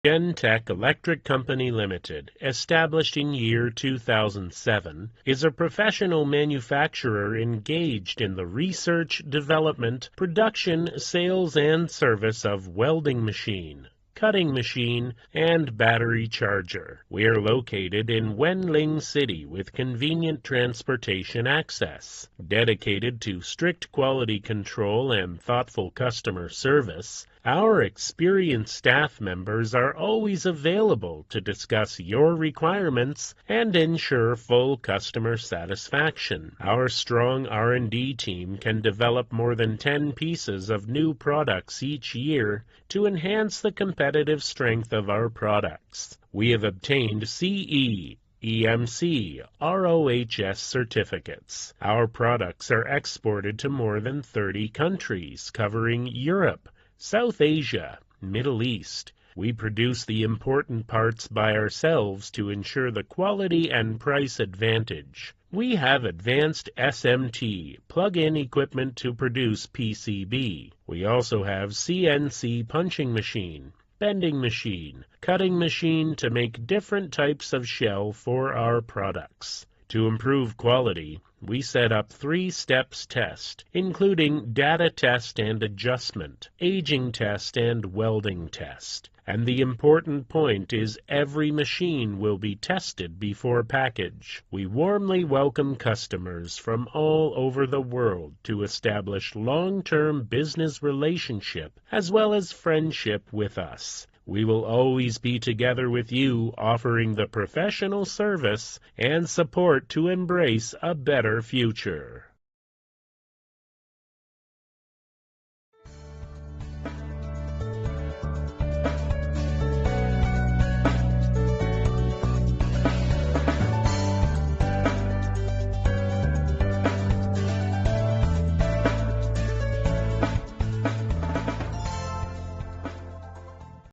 Gentech Electric Company Limited, established in year 2007, is a professional manufacturer engaged in the research, development, production, sales, and service of welding machine, cutting machine, and battery charger. We are located in Wenling City with convenient transportation access. Dedicated to strict quality control and thoughtful customer service, our experienced staff members are always available to discuss your requirements and ensure full customer satisfaction. Our strong R&D team can develop more than 10 pieces of new products each year to enhance the competitive strength of our products. We have obtained CE, EMC, ROHS certificates. Our products are exported to more than 30 countries, covering Europe, South Asia, Middle East. We produce the important parts by ourselves to ensure the quality and price advantage. We have advanced SMT, plug-in equipment to produce PCB. We also have CNC punching machine, bending machine, cutting machine to make different types of shell for our products. To improve quality, we set up 3-steps test, including data test and adjustment, aging test, and welding test. And the important point is every machine will be tested before package. We warmly welcome customers from all over the world to establish long-term business relationship as well as friendship with us. We will always be together with you, offering the professional service and support to embrace a better future.